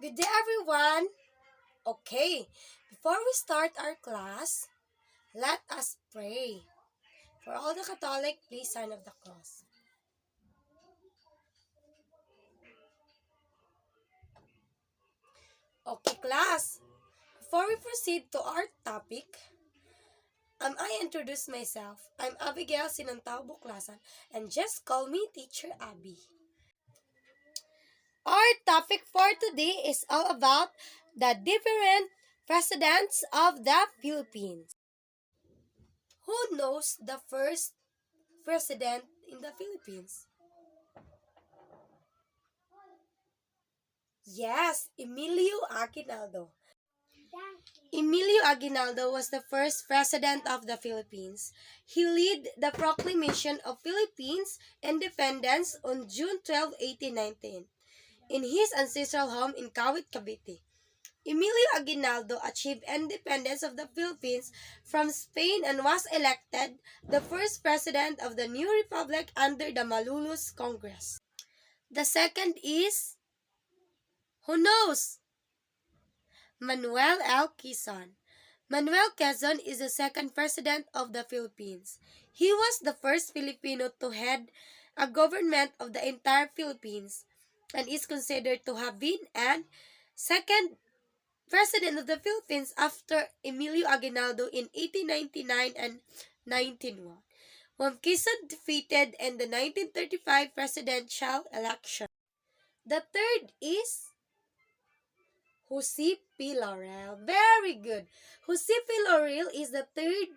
Good day, everyone. Okay, before we start our class, let us pray. For all the Catholic, please sign of the cross. Okay, class. Before we proceed to our topic, I introduce myself. I'm Abigail Sinantao Buklasan, and just call me Teacher Abby. Our topic for today is all about the different presidents of the Philippines. Who knows the first president in the Philippines? Yes, Emilio Aguinaldo. Emilio Aguinaldo was the first president of the Philippines. He led the proclamation of Philippines independence on June 12, 1819, in his ancestral home in Kawit, Cavite. Emilio Aguinaldo achieved independence of the Philippines from Spain and was elected the first president of the new republic under the Malulus Congress. The second is, who knows? Manuel L. Quezon. Manuel Quezon is the second president of the Philippines. He was the first Filipino to head a government of the entire Philippines and is considered to have been an second president of the Philippines after Emilio Aguinaldo in 1899 and 1901, when Quezon defeated in the 1935 presidential election. The third is Jose P. Laurel. Very good. Jose P. Laurel is the third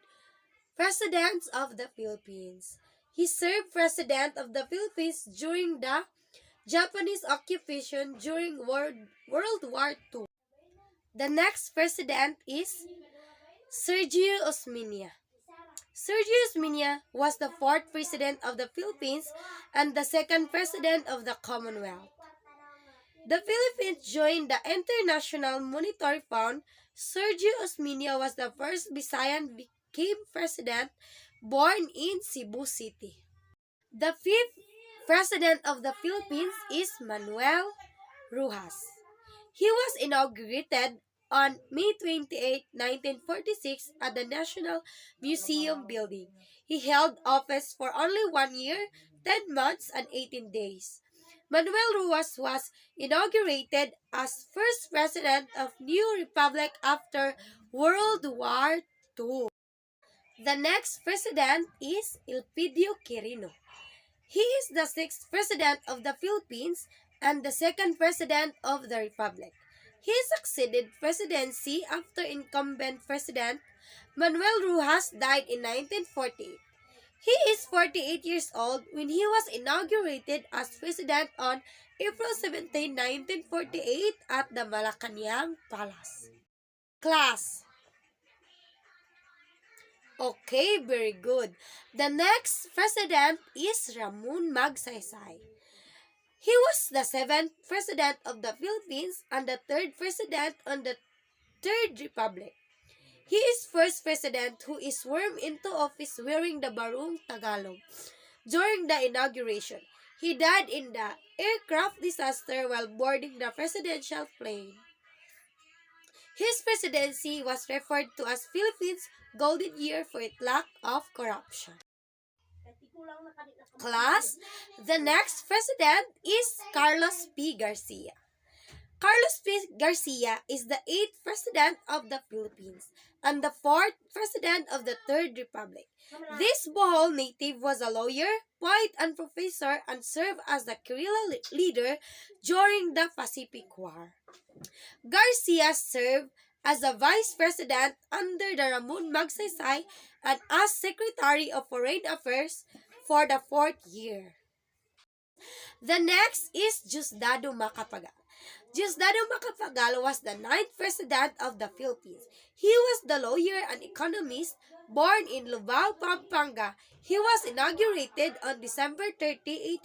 president of the Philippines. He served president of the Philippines during the Japanese occupation during World War II. The next president is Sergio Osmeña. Sergio Osmeña was the fourth president of the Philippines and the second president of the Commonwealth. The Philippines joined the International Monetary Fund. Sergio Osmeña was the first Visayan became president born in Cebu City. The fifth president of the Philippines is Manuel Rojas. He was inaugurated on May 28, 1946 at the National Museum building. He held office for only 1 year, 10 months, and 18 days. Manuel Ruas was inaugurated as first president of New Republic after World War II. The next president is Elpidio Quirino. He is the sixth president of the Philippines and the second president of the Republic. He succeeded presidency after incumbent president Manuel Rojas died in 1948. He is 48 years old when he was inaugurated as president on April 17, 1948 at the Malacanang Palace. Class. Okay, very good. The next president is Ramon Magsaysay. He was the seventh president of the Philippines and the third president on the Third Republic. He is first president who is sworn into office wearing the Barong Tagalog during the inauguration. He died in the aircraft disaster while boarding the presidential plane. His presidency was referred to as Philippines' golden year for its lack of corruption. Class, the next president is Carlos P. Garcia. Carlos P. Garcia is the 8th president of the Philippines and the 4th president of the Third Republic. This Bohol native was a lawyer, poet, and professor and served as the guerrilla leader during the Pacific War. Garcia served as a vice president under the Ramon Magsaysay and as Secretary of Foreign Affairs for the 4th year. The next is Diosdado Macapagal. Diosdado Macapagal was the 9th president of the Philippines. He was the lawyer and economist born in Lubao, Pampanga. He was inaugurated on December 30,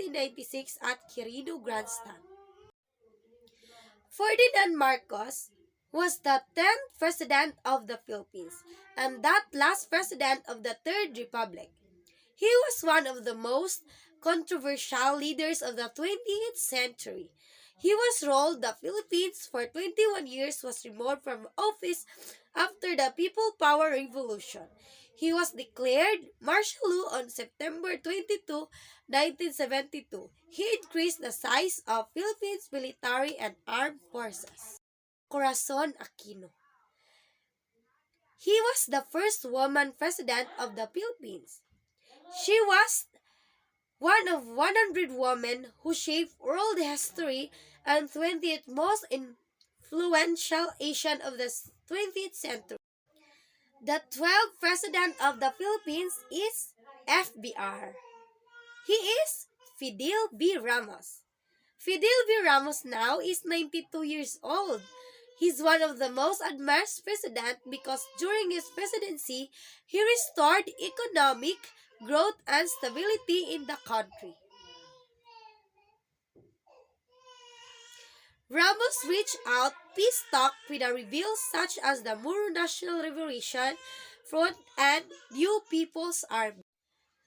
1896 at Quirino Grandstand. Ferdinand Marcos was the 10th president of the Philippines and that last president of the Third Republic. He was one of the most controversial leaders of the 20th century. He was ruled the Philippines for 21 years, was removed from office after the People Power Revolution. He was declared martial law on September 22, 1972. He increased the size of Philippines military and armed forces. Corazon Aquino. He was the first woman president of the Philippines. She was one of 100 women who shaped world history and 20th most influential Asian of the 20th century. The 12th president of the Philippines is FBR. He is Fidel B. Ramos. Fidel B. Ramos now is 92 years old. He's one of the most admired presidents because during his presidency, he restored economic growth and stability in the country. Ramos reached out peace talks with a reveal such as the Moro National Liberation Front and New People's Army.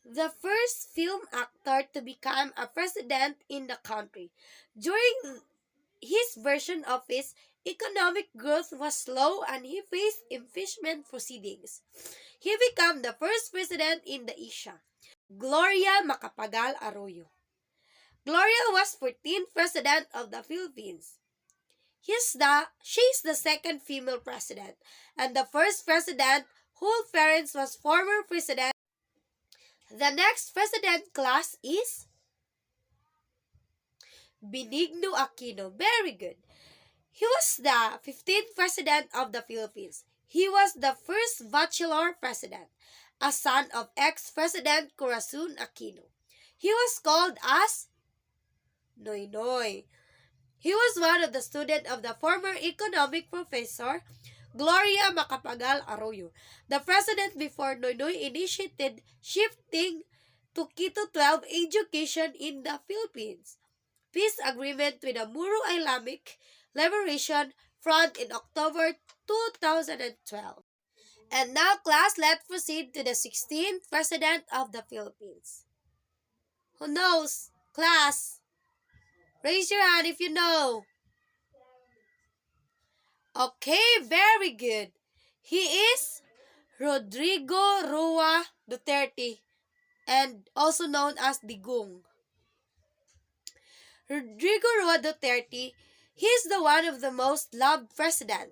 The first film actor to become a president in the country. During his version of his economic growth was slow and he faced impeachment proceedings. He became the first president in the Asia. Gloria Macapagal Arroyo. Gloria was 14th president of the Philippines. She's the second female president and the first president whose parents was former president. The next president class is Benigno Aquino. Very good. He was the 15th president of the Philippines. He was the first bachelor president, a son of ex-president Corazon Aquino. He was called as Noy Noy. He was one of the students of the former economic professor Gloria Macapagal Arroyo. The president before Noy Noy initiated shifting to Quito 12 education in the Philippines. Peace agreement with the Moro Islamic Liberation Front in October 2012. And now, class, let's proceed to the 16th President of the Philippines. Who knows? Class, raise your hand if you know. Okay, very good. He is Rodrigo Roa Duterte and also known as Digong. Rodrigo Roa Duterte, he is the one of the most loved president.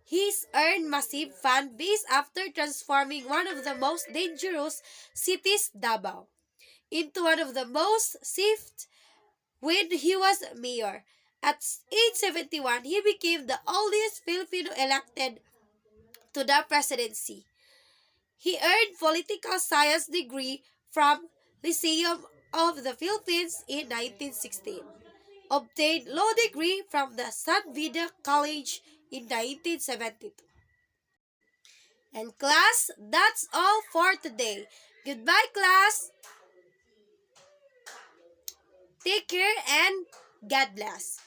He's earned massive fan base after transforming one of the most dangerous cities, Davao, into one of the most safe when he was mayor. At age 71, he became the oldest Filipino elected to the presidency. He earned political science degree from Lyceum of the Philippines in 1916. Obtained law degree from the San Vida College in 1972. And class, that's all for today. Goodbye, class. Take care and God bless.